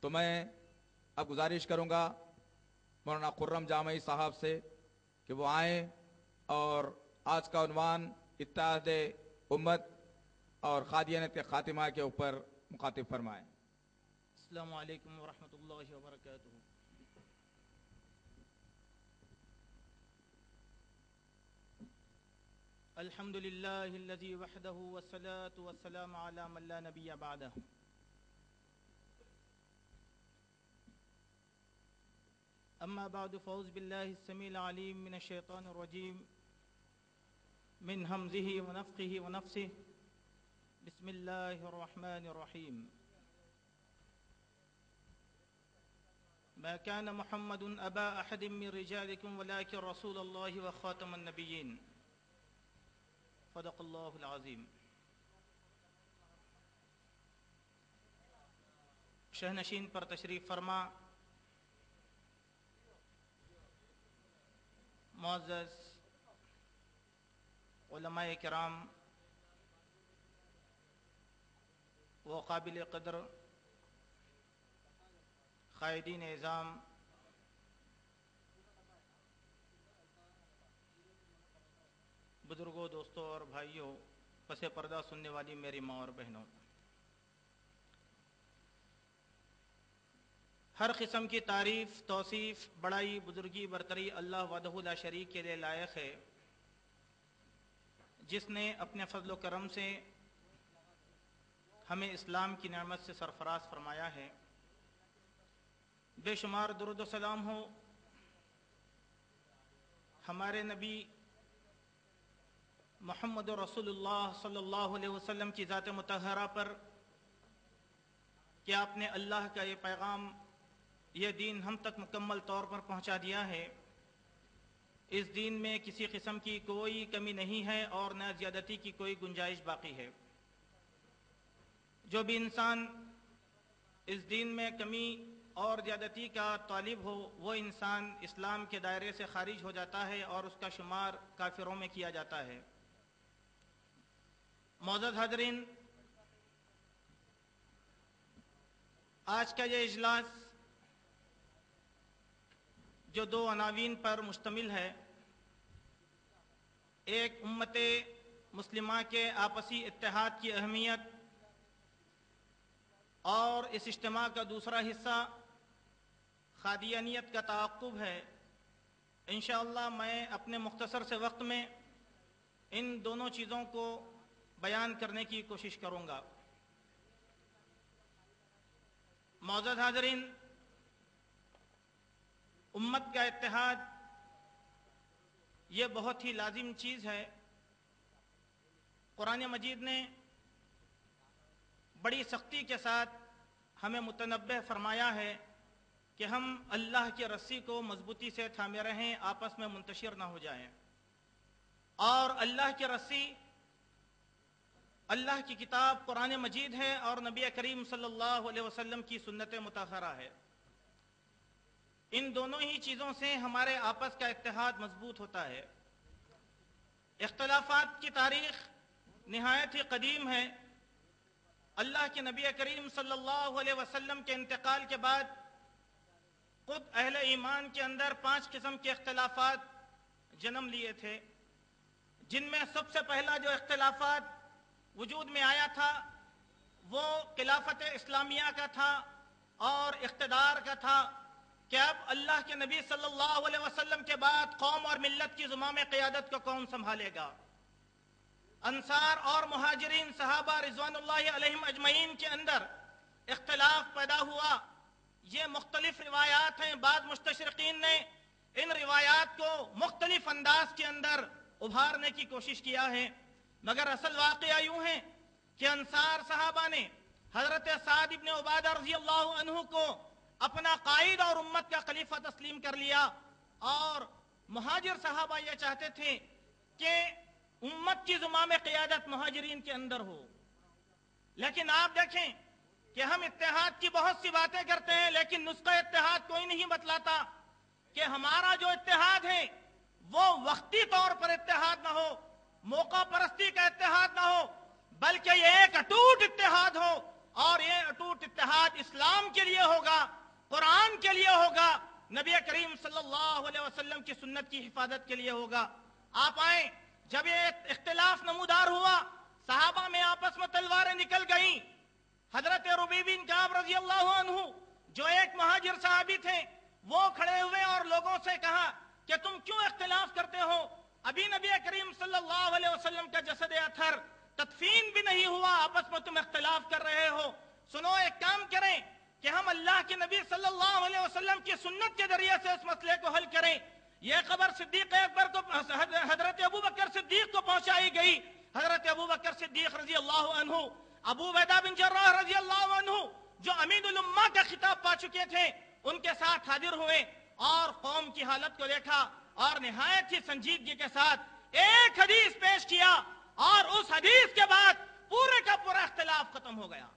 تو میں اب گزارش کروں گا مولانا خرم جامعی صاحب سے کہ وہ آئیں اور آج کا عنوان اتحاد امت اور قادیانیت خاتمہ کے اوپر مخاطب فرمائیں۔ السلام علیکم ورحمۃ اللہ وبرکاتہ۔ الحمد للہ الذی وحدہ والصلاة والسلام علی من لا نبی بعدہ۔ اما بعد فاعوذ باللہ السمیع العلیم من الشیطان الرجیم من ہمزہ ونفخہ ونفثہ۔ بسم اللہ الرحمن الرحیم۔ ما كان محمد أبا أحد من رجالكم ولكن رسول الله وخاتم النبيين صدق الله العظيم۔ شہنشین پر تشریف فرما، معزز علماء کرام و قابل قدر قائدین اعظام، بزرگوں، دوستوں اور بھائیوں، پس پردہ سننے والی میری ماں اور بہنوں، ہر قسم کی تعریف، توصیف، بڑائی، بزرگی، برتری اللہ وحدہ لا شریک کے لیے لائق ہے، جس نے اپنے فضل و کرم سے ہمیں اسلام کی نعمت سے سرفراز فرمایا ہے۔ بے شمار درود و سلام ہو ہمارے نبی محمد رسول اللہ صلی اللہ علیہ وسلم کی ذات مطہرہ پر کہ آپ نے اللہ کا یہ پیغام، یہ دین ہم تک مکمل طور پر پہنچا دیا ہے۔ اس دین میں کسی قسم کی کوئی کمی نہیں ہے اور نہ زیادتی کی کوئی گنجائش باقی ہے۔ جو بھی انسان اس دین میں کمی اور زیادتی کا طالب ہو، وہ انسان اسلام کے دائرے سے خارج ہو جاتا ہے اور اس کا شمار کافروں میں کیا جاتا ہے۔ معزز حاضرین، آج کا یہ اجلاس جو دو عناوین پر مشتمل ہے، ایک امت مسلمہ کے آپسی اتحاد کی اہمیت اور اس اجتماع کا دوسرا حصہ قادیانیت کا تعاقب ہے۔ انشاءاللہ میں اپنے مختصر سے وقت میں ان دونوں چیزوں کو بیان کرنے کی کوشش کروں گا۔ معزز حاضرین، امت کا اتحاد یہ بہت ہی لازم چیز ہے۔ قرآن مجید نے بڑی سختی کے ساتھ ہمیں متنبہ فرمایا ہے کہ ہم اللہ کی رسی کو مضبوطی سے تھامے رہیں، آپس میں منتشر نہ ہو جائیں۔ اور اللہ کی رسی اللہ کی کتاب قرآن مجید ہے اور نبی کریم صلی اللہ علیہ وسلم کی سنت مطہرہ ہے۔ ان دونوں ہی چیزوں سے ہمارے آپس کا اتحاد مضبوط ہوتا ہے۔ اختلافات کی تاریخ نہایت ہی قدیم ہے۔ اللہ کے نبی کریم صلی اللہ علیہ وسلم کے انتقال کے بعد خود اہل ایمان کے اندر 5 قسم کے اختلافات جنم لیے تھے، جن میں سب سے پہلا جو اختلافات وجود میں آیا تھا وہ خلافت اسلامیہ کا تھا اور اقتدار کا تھا کہ اب اللہ کے نبی صلی اللہ علیہ وسلم کے بعد قوم اور ملت کی زمام قیادت کو کون سنبھالے گا۔ انصار اور مہاجرین صحابہ رضوان اللہ علیہم اجمعین کے اندر اختلاف پیدا ہوا۔ یہ مختلف روایات ہیں، بعض مستشرقین نے ان روایات کو مختلف انداز کے اندر ابھارنے کی کوشش کیا ہے، مگر اصل واقعہ یوں ہے کہ انصار صحابہ نے حضرت سعد ابن عبادہ رضی اللہ عنہ کو اپنا قائد اور امت کا خلیفہ تسلیم کر لیا، اور مہاجر صحابہ یہ چاہتے تھے کہ امت کی زمام قیادت مہاجرین کے اندر ہو۔ لیکن آپ دیکھیں کہ ہم اتحاد کی بہت سی باتیں کرتے ہیں، لیکن نسخہ اتحاد کوئی نہیں بتلاتا کہ ہمارا جو اتحاد ہے وہ وقتی طور پر اتحاد نہ ہو، موقع پرستی کا اتحاد نہ ہو، بلکہ یہ ایک اٹوٹ اتحاد ہو اور یہ اٹوٹ اتحاد اسلام کے لیے ہوگا، قرآن کے لیے ہوگا، نبی کریم صلی اللہ علیہ وسلم کی سنت کی حفاظت کے لیے ہوگا۔ آپ آئیں، جب یہ اختلاف نمودار ہوا، صحابہ میں آپس میں تلواریں نکل گئیں۔ حضرت ربیع بن کعب رضی اللہ عنہ جو ایک مہاجر صحابی تھے، وہ کھڑے ہوئے اور لوگوں سے کہا کہ تم کیوں اختلاف کرتے ہو؟ ابھی نبی کریم صلی اللہ علیہ وسلم کا جسد اطہر تدفین بھی نہیں ہوا، آپس میں تم اختلاف کر رہے ہو۔ سنو، ایک کام کریں کہ ہم اللہ کے نبی صلی اللہ علیہ وسلم کی سنت کے ذریعے سے اس مسئلے کو حل کریں۔ یہ خبر صدیق اکبر کو، حضرت ابوبکر صدیق کو پہنچائی گئی۔ حضرت ابوبکر صدیق رضی اللہ عنہ، ابو عبیدہ بن جراح رضی اللہ عنہ جو امین الامہ کا خطاب پا چکے تھے، ان کے ساتھ حاضر ہوئے اور قوم کی حالت کو دیکھا اور نہایت ہی سنجیدگی کے ساتھ ایک حدیث پیش کیا، اور اس حدیث کے بعد پورے کا پورا اختلاف ختم ہو گیا،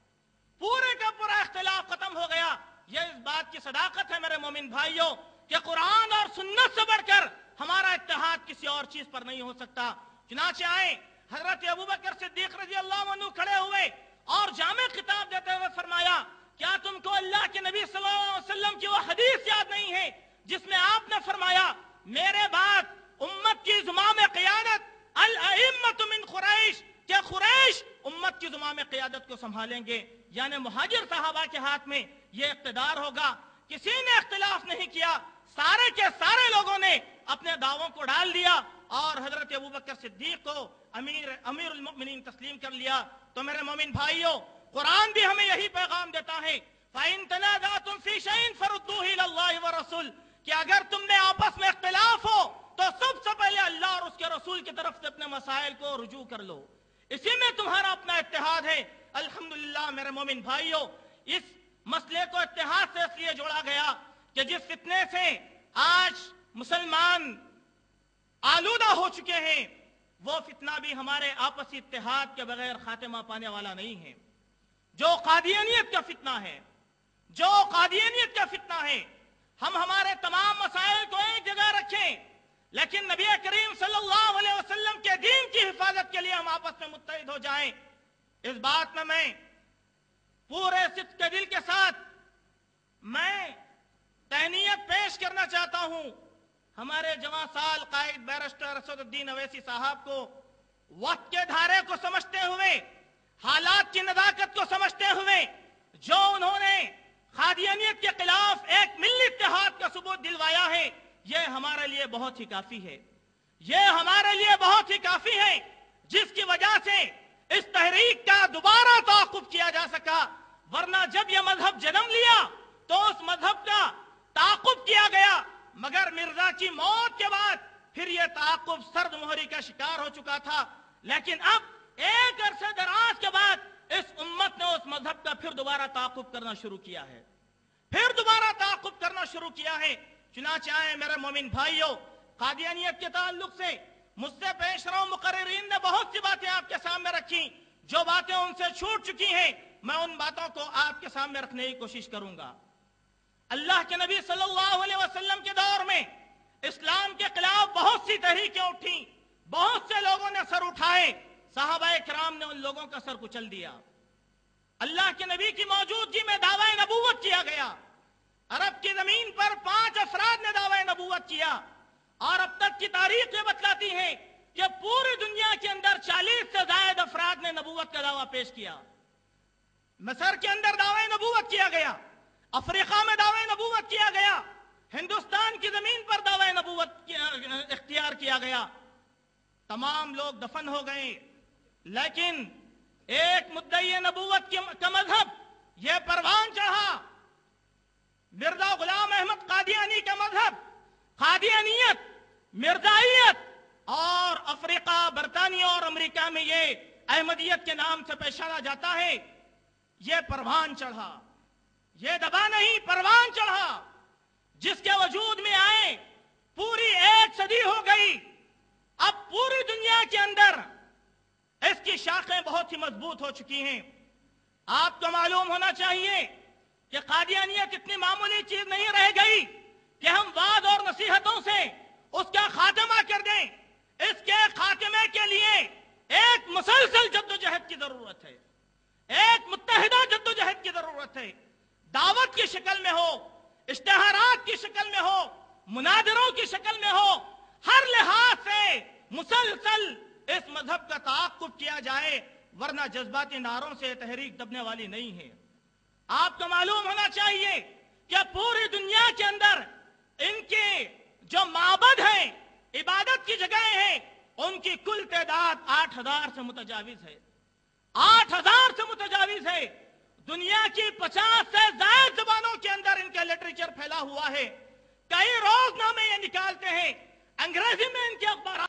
پورے کا پورا اختلاف ختم ہو گیا۔ یہ اس بات کی صداقت ہے میرے مومن بھائیوں کہ قرآن اور سنت سے بڑھ کر ہمارا اتحاد کسی اور چیز پر نہیں ہو سکتا۔ چنانچہ آئیں، حضرت ابوبکر صدیق رضی اللہ عنہ کھڑے ہوئے اور جامع خطاب دیتے ہوئے فرمایا، کیا تم کو اللہ کے نبی صلی اللہ علیہ وسلم کی وہ حدیث یاد نہیں ہے جس میں آپ نے فرمایا، میرے بعد امت کی زمام قیادت الائمۃ من قریش، کہ قریش امت کی زمام قیادت کو سنبھالیں گے، یعنی مہاجر صحابہ کے ہاتھ میں یہ اقتدار ہوگا۔ کسی نے اختلاف نہیں کیا، سارے کے سارے لوگوں نے اپنے دعووں کو ڈال دیا اور حضرت ابوبکر صدیق کو امیر المؤمنین تسلیم کر لیا۔ تو میرے مومن بھائیوں، قرآن بھی ہمیں یہی پیغام دیتا ہے، فَإِن تَنَازَعْتُمْ فِي شَيْءٍ فَرُدُّوهُ إِلَى اللَّهِ وَالرَّسُولِ، کہ اگر تم میں آپس میں اختلاف ہو تو سب سے پہلے اللہ اور اس کے رسول کی طرف سے اپنے مسائل کو رجوع کر لو، اسی میں تمہارا اپنا اتحاد ہے۔ الحمدللہ میرے مومن بھائیوں، اس مسئلے کو اتحاد سے اس لیے جوڑا گیا کہ جس فتنے سے آج مسلمان آلودہ ہو چکے ہیں، وہ فتنہ بھی ہمارے آپسی اتحاد کے بغیر خاتمہ پانے والا نہیں ہے۔ جو قادیانیت کا فتنہ ہے، جو قادیانیت کا فتنہ ہے، ہم ہمارے تمام مسائل کو ایک جگہ رکھیں، لیکن نبی کریم صلی اللہ علیہ وسلم کے دین کی حفاظت کے لیے ہم آپس میں متحد ہو جائیں۔ اس بات میں پورے صدق کے دل کے ساتھ میں تہنیت پیش کرنا چاہتا ہوں ہمارے جوان سال قائد بیرسٹر اسد الدین اویسی صاحب کو، وقت کے دھارے کو سمجھتے ہوئے، حالات کی نزاکت کو سمجھتے ہوئے، جو انہوں نے قادیانیت کے خلاف ایک ملی اتحاد کا ثبوت دلوایا ہے، یہ ہمارے لیے بہت ہی کافی ہے، یہ ہمارے لیے بہت ہی کافی ہے، جس کی وجہ سے اس تحریک کا دوبارہ تعاقب کیا جا سکا۔ ورنہ جب یہ مذہب جنم لیا تو اس مذہب کا تعاقب کیا گیا، مگر مرزا کی موت کے بعد پھر یہ تعاقب سرد مہری کا شکار ہو چکا تھا۔ لیکن اب ایک عرصے دراز کے بعد اس امت نے اس مذہب کا پھر دوبارہ تعاقب کرنا شروع کیا ہے، پھر دوبارہ تعاقب کرنا شروع کیا ہے۔ چنانچہ آئے میرے مومن بھائیوں، قادیانیت کے تعلق سے مجھ سے پیش رو مقررین نے بہت سی باتیں آپ کے سامنے رکھی، جو باتیں ان سے چھوٹ چکی ہیں میں ان باتوں کو آپ کے سامنے رکھنے کی کوشش کروں گا۔ اللہ کے نبی صلی اللہ علیہ وسلم کے دور میں اسلام کے خلاف بہت سی تحریکیں اٹھیں، بہت سے لوگوں نے سر اٹھائے، صحابہ کرام نے ان لوگوں کا سر کچل دیا۔ اللہ کے نبی کی موجودگی میں دعوی نبوت کیا گیا، عرب کی زمین پر 5 افراد نے دعوی نبوت کیا، اور اب تک کی تاریخ یہ بتلاتی ہے کہ پوری دنیا کے اندر 40 سے زائد افراد نے نبوت کا دعویٰ پیش کیا۔ مصر کے اندر دعوی نبوت کیا گیا، افریقہ میں دعوی نبوت کیا گیا، ہندوستان کی زمین پر دعوی نبوت اختیار کیا گیا۔ تمام لوگ دفن ہو گئے، لیکن ایک مدعی نبوت کا مذہب یہ پروان چڑھا، مرزا غلام احمد قادیانی کا مذہب، قادیانیت، مرزائیت، اور افریقہ، برطانیہ اور امریکہ میں یہ احمدیت کے نام سے پہچانا جاتا ہے، یہ پروان چڑھا، یہ دبا نہیں، پروان چڑھا، جس کے وجود میں آئے پوری 1 صدی ہو گئی۔ اب پوری دنیا کے اندر اس کی شاخیں بہت ہی مضبوط ہو چکی ہیں۔ آپ کو معلوم ہونا چاہیے کہ قادیانیت اتنی معمولی چیز نہیں رہ گئی کہ ہم وعظ اور نصیحتوں سے اس کا خاتمہ کر دیں۔ اس کے خاتمے کے لیے ایک مسلسل جدوجہد کی ضرورت ہے، ایک متحدہ جدوجہد کی ضرورت ہے، دعوت کی شکل میں ہو، اشتہارات کی شکل میں ہو، مناظروں کی شکل میں ہو، ہر لحاظ سے مسلسل اس مذہب کا تعاقب کیا جائے، ورنہ جذباتی نعروں سے تحریک دبنے والی نہیں ہے۔ آپ کو معلوم ہونا چاہیے کہ پوری دنیا کے اندر ان کے جو معبد ہیں، عبادت کی جگہیں ہیں، ان کی کل تعداد 8,000 سے متجاوز ہے، 8,000 سے متجاوز ہے۔ دنیا کی 50 سے زائد زبانوں کے اندر ان کا لٹریچر پھیلا ہوا ہے۔ کئی روز نامے یہ نکالتے ہیں، انگریزی میں ان کے اخبارات